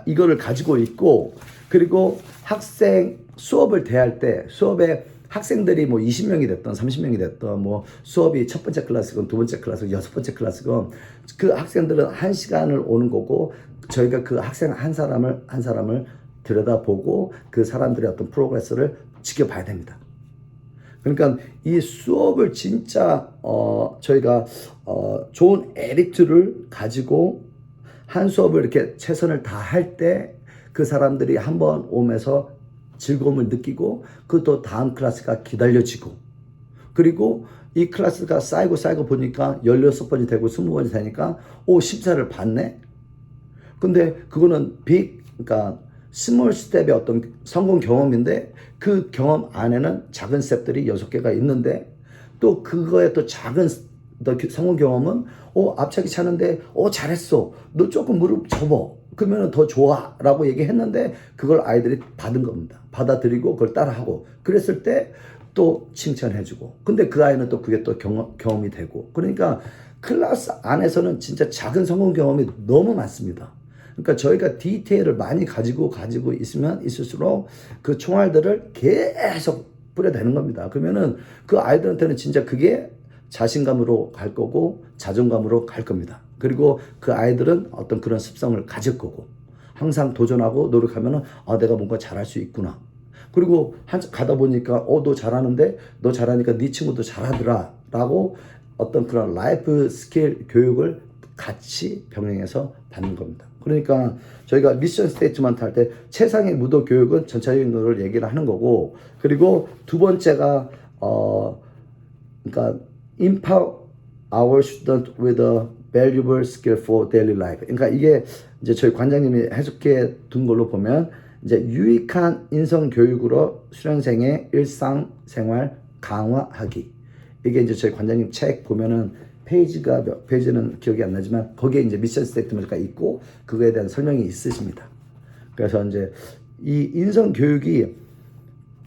이거를 가지고 있고, 그리고 학생 수업을 대할 때 수업에 학생들이 뭐 20명이 됐던 30명이 됐던 뭐 수업이 첫 번째 클래스건 두 번째 클래스건 여섯 번째 클래스건 그 학생들은 1시간을 오는 거고, 저희가 그 학생 한 사람을 들여다보고 그 사람들의 어떤 프로그레스를 지켜봐야 됩니다. 그러니까 이 수업을 진짜 저희가 좋은 에리트를 가지고 한 수업을 이렇게 최선을 다할 때 그 사람들이 한번 오면서 즐거움을 느끼고 그 또 다음 클래스가 기다려지고, 그리고 이 클래스가 쌓이고 보니까 16번이 되고 20번이 되니까 심사를 받네. 근데 그거는 그러니까 스몰 스텝의 어떤 성공 경험인데 그 경험 안에는 작은 스텝들이 6개가 있는데, 또 그거에 또 작은 성공 경험은 앞차기 차는데 잘했어, 너 조금 무릎 접어, 그러면 더 좋아 라고 얘기했는데 그걸 아이들이 받은 겁니다. 받아들이고 그걸 따라하고 그랬을 때 또 칭찬해주고, 근데 그 아이는 또 그게 또 경험이 되고, 그러니까 클래스 안에서는 진짜 작은 성공 경험이 너무 많습니다. 그러니까 저희가 디테일을 많이 가지고 있으면 있을수록 그 총알들을 계속 뿌려대는 겁니다. 그러면은 그 아이들한테는 진짜 그게 자신감으로 갈 거고 자존감으로 갈 겁니다. 그리고 그 아이들은 어떤 그런 습성을 가질 거고, 항상 도전하고 노력하면은 내가 뭔가 잘할 수 있구나. 그리고 가다 보니까 너 잘하는데, 너 잘하니까 네 친구도 잘하더라 라고 어떤 그런 라이프 스킬 교육을 같이 병행해서 받는 겁니다. 그러니까 저희가 미션 스테이트먼트 할 때 최상의 무도 교육은 전체적인 걸 얘기를 하는 거고, 그리고 두 번째가 그러니까 empower our student with a valuable skill for daily life. 그러니까 이게 이제 저희 관장님이 해석해 둔 걸로 보면 이제 유익한 인성 교육으로 수련생의 일상생활 강화하기. 이게 이제 저희 관장님 책 보면은 페이지가 몇 페이지는 기억이 안 나지만 거기에 이제 미션 스테이트먼트가 있고 그거에 대한 설명이 있으십니다. 그래서 이제 이 인성 교육이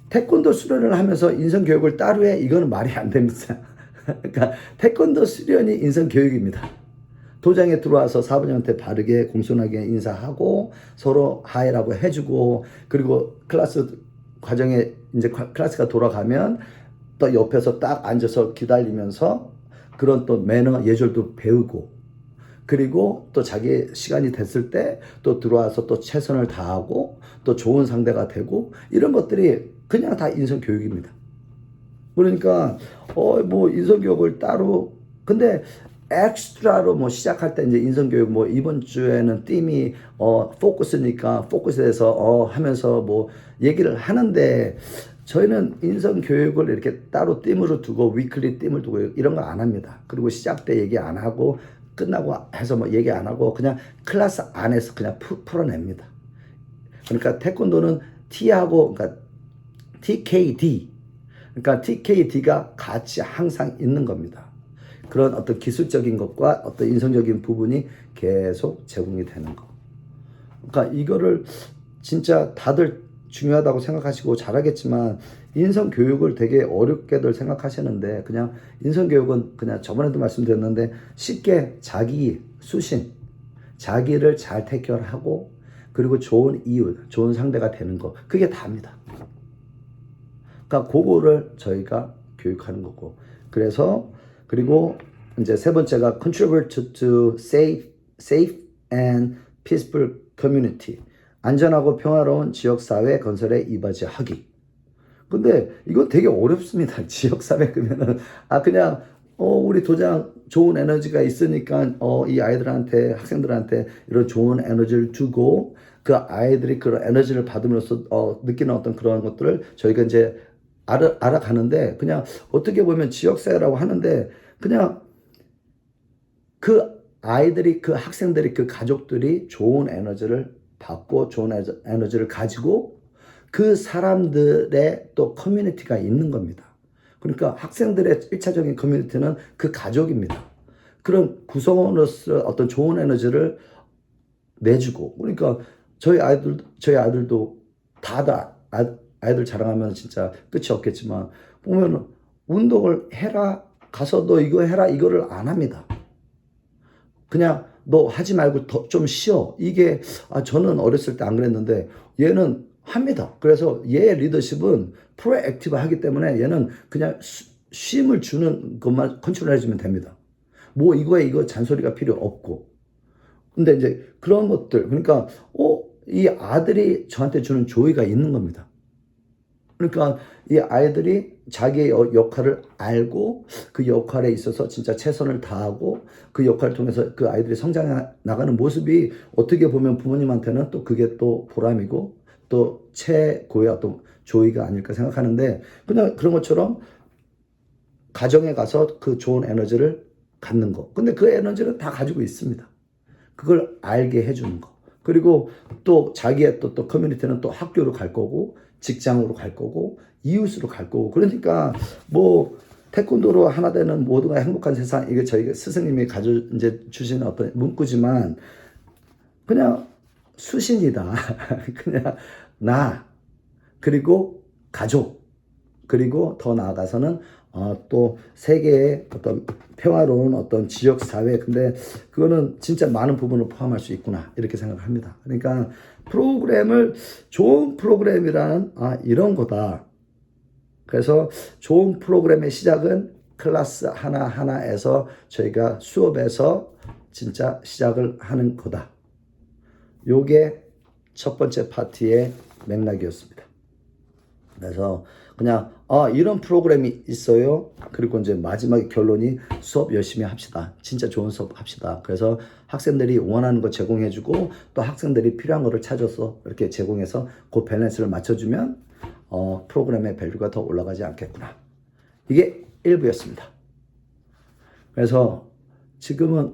태권도 수련을 하면서 인성 교육을 따로 해, 이거는 말이 안 됩니다. 그러니까 태권도 수련이 인성 교육입니다. 도장에 들어와서 사부님한테 바르게 공손하게 인사하고 서로 하이라고 해주고, 그리고 클래스 과정에 이제 클래스가 돌아가면 또 옆에서 딱 앉아서 기다리면서 그런 또 매너 예절도 배우고, 그리고 또 자기 시간이 됐을 때 또 들어와서 또 최선을 다하고 또 좋은 상대가 되고, 이런 것들이 그냥 다 인성 교육입니다. 그러니까 뭐 인성 교육을 따로, 근데 엑스트라로 뭐 시작할 때 이제 인성 교육 뭐 이번 주에는 팀이 포커스니까 포커스에서 하면서 뭐 얘기를 하는데, 저희는 인성 교육을 이렇게 따로 팀으로 두고 위클리 팀을 두고 이런 거 안 합니다. 그리고 시작 때 얘기 안 하고 끝나고 해서 뭐 얘기 안 하고 그냥 클래스 안에서 그냥 풀어냅니다. 그러니까 태권도는 T하고 그러니까 TKD 그러니까 TKD가 같이 항상 있는 겁니다. 그런 어떤 기술적인 것과 어떤 인성적인 부분이 계속 제공이 되는 거. 그러니까 이거를 진짜 다들 중요하다고 생각하시고 잘하겠지만 인성 교육을 되게 어렵게들 생각하시는데 그냥 인성 교육은 그냥 저번에도 말씀드렸는데 쉽게 자기 수신, 자기를 잘 태결하고 그리고 좋은 이웃, 좋은 상대가 되는 거 그게 다입니다. 그러니까 그거를 저희가 교육하는 거고 그래서 그리고 이제 세 번째가 contribute to safe and peaceful community. 안전하고 평화로운 지역사회 건설에 이바지하기. 근데 이거 되게 어렵습니다. 지역사회 그러면은, 그냥, 우리 도장 좋은 에너지가 있으니까, 이 아이들한테, 학생들한테 이런 좋은 에너지를 주고, 그 아이들이 그런 에너지를 받으면서, 느끼는 어떤 그런 것들을 저희가 이제 알아가는데, 그냥 어떻게 보면 지역사회라고 하는데, 그냥 그 아이들이, 그 학생들이, 그 가족들이 좋은 에너지를 받고 좋은 에너지를 가지고 그 사람들의 또 커뮤니티가 있는 겁니다. 그러니까 학생들의 1차적인 커뮤니티는 그 가족입니다. 그런 구성원으로서 어떤 좋은 에너지를 내주고 그러니까 저희 아이들도 다 아이들 자랑하면 진짜 끝이 없겠지만 보면 운동을 해라 가서 너 이거 해라 이거를 안 합니다. 그냥 너 하지 말고 좀 쉬어. 이게 저는 어렸을 때 안 그랬는데 얘는 합니다. 그래서 얘의 리더십은 프로액티브 하기 때문에 얘는 그냥 쉼을 주는 것만 컨트롤 해주면 됩니다. 뭐 이거 잔소리가 필요 없고. 근데 이제 그런 것들 그러니까 이 아들이 저한테 주는 조의가 있는 겁니다. 그러니까 이 아이들이 자기의 역할을 알고 그 역할에 있어서 진짜 최선을 다하고 그 역할을 통해서 그 아이들이 성장해 나가는 모습이 어떻게 보면 부모님한테는 또 그게 또 보람이고 또 최고의 어떤 조의가 아닐까 생각하는데 그냥 그런 것처럼 가정에 가서 그 좋은 에너지를 갖는 거. 근데 그 에너지를 다 가지고 있습니다. 그걸 알게 해주는 거. 그리고 또 자기의 또 커뮤니티는 또 학교로 갈 거고 직장으로 갈 거고 이웃으로 갈 거고 그러니까 뭐 태권도로 하나 되는 모두가 행복한 세상 이게 저희 스승님이 이제 주시는 어떤 문구지만 그냥 수신이다. 그냥 나 그리고 가족 그리고 더 나아가서는 또 세계의 어떤 평화로운 어떤 지역 사회 근데 그거는 진짜 많은 부분을 포함할 수 있구나 이렇게 생각을 합니다. 그러니까 프로그램을 좋은 프로그램이라는 이런 거다. 그래서 좋은 프로그램의 시작은 클래스 하나하나에서 저희가 수업에서 진짜 시작을 하는 거다. 요게 첫 번째 파트의 맥락이었습니다. 그래서 그냥 이런 프로그램이 있어요. 그리고 이제 마지막 결론이 수업 열심히 합시다. 진짜 좋은 수업 합시다. 그래서 학생들이 원하는 거 제공해주고 또 학생들이 필요한 거를 찾아서 이렇게 제공해서 그 밸런스를 맞춰주면 프로그램의 밸류가 더 올라가지 않겠구나. 이게 1부였습니다. 그래서 지금은